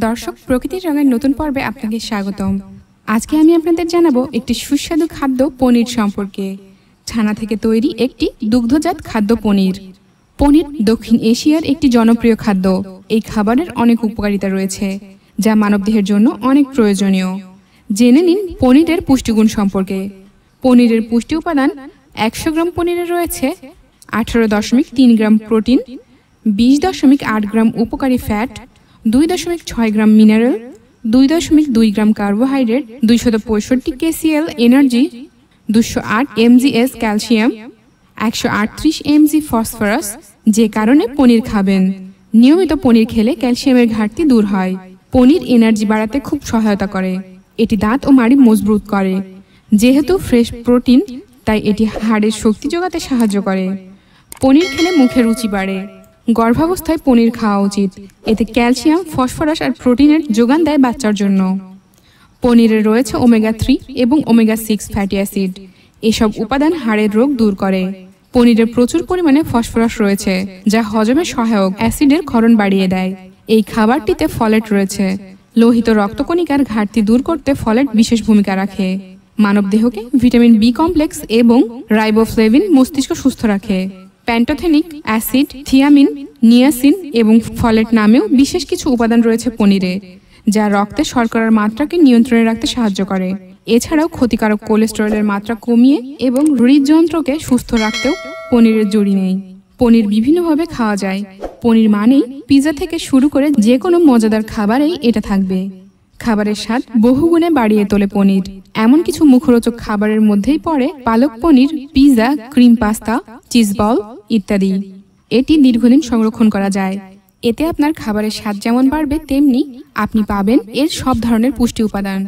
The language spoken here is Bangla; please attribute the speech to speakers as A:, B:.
A: দর্শক, প্রকৃতির রঙের নতুন পর্বে আপনাকে স্বাগতম। আজকে আমি আপনাদের জানাবো একটি সুস্বাদু খাদ্য পনির সম্পর্কে। ছানা থেকে তৈরি একটি দুগ্ধজাত খাদ্য পনির। পনির দক্ষিণ এশিয়ার একটি জনপ্রিয় খাদ্য। এই খাবারের অনেক উপকারিতা রয়েছে, যা মানবদেহের জন্য অনেক প্রয়োজনীয়। জেনে নিন পনিরের পুষ্টিগুণ সম্পর্কে। পনিরের পুষ্টি উপাদান: 100 গ্রাম পনিরে রয়েছে 18.3 গ্রাম প্রোটিন, 20.8 গ্রাম উপকারী fat, 2.6 gram mineral, 2.2 gram carbohydrate, 265 KCL energy, 208 mgs calcium, 138 mg phosphorus. যে কারণে পনির খাবেন। নিয়মিত পনির খেলে ক্যালসিয়ামের ঘাটতি দূর হয়। পনির এনার্জি বাড়াতে খুব সহায়তা করে। এটি দাঁত ও মাড়ি মজবুত করে। যেহেতু ফ্রেশ প্রোটিন, তাই এটি হাড়ের শক্তি যোগাতে সাহায্য করে। পনির খেলে মুখে রুচি বাড়ে। গর্ভাবস্থায় পনির খাওয়া উচিত। এতে ক্যালসিয়াম, ফসফরাস আর প্রোটিনের যোগান দেয় বাচ্চার জন্য। পনিরে রয়েছে ওমেগা 3 এবং ওমেগা 6 ফ্যাটি অ্যাসিড। এসব উপাদান হাড়ের রোগ দূর করে। পনিরে প্রচুর পরিমাণে ফসফরাস রয়েছে, যা হজমে সহায়ক। অ্যাসিডের ক্ষরণ বাড়িয়ে দেয়। এই খাবারটিতে ফলেট রয়েছে। লোহিত রক্তকণিকার ঘাটতি দূর করতে ফলেট বিশেষ ভূমিকা রাখে। মানবদেহকে ভিটামিন বি কমপ্লেক্স এবং রাইবোফ্লেভিন মস্তিষ্ক সুস্থ রাখে। প্যান্টোথেনিক অ্যাসিড, থিয়ামিন, নিয়াসিন এবং ফলেট নামেও বিশেষ কিছু উপাদান রয়েছে পনিরে, যা রক্তে শর্করার মাত্রাকে নিয়ন্ত্রণে রাখতে সাহায্য করে। এছাড়াও ক্ষতিকারক কোলেস্টেরলের মাত্রা কমিয়ে এবং হৃদযন্ত্রকে সুস্থ রাখতেও পনিরের জুড়ি নেই। পনির বিভিন্নভাবে খাওয়া যায়। পনির মানেই পিৎজা থেকে শুরু করে যে কোনো মজাদার খাবারেই এটা থাকবে। খাবারের স্বাদ বহুগুণে বাড়িয়ে তোলে পনির। এমন কিছু মুখরোচক খাবারের মধ্যেই পড়ে palak paneer, pizza, cream pasta, cheese ball ইত্যাদি। এটি দীর্ঘদিন সংরক্ষণ করা যায়। এতে আপনার খাবারের স্বাদ যেমন বাড়বে, তেমনি আপনি পাবেন এর সব ধরনের পুষ্টি উপাদান।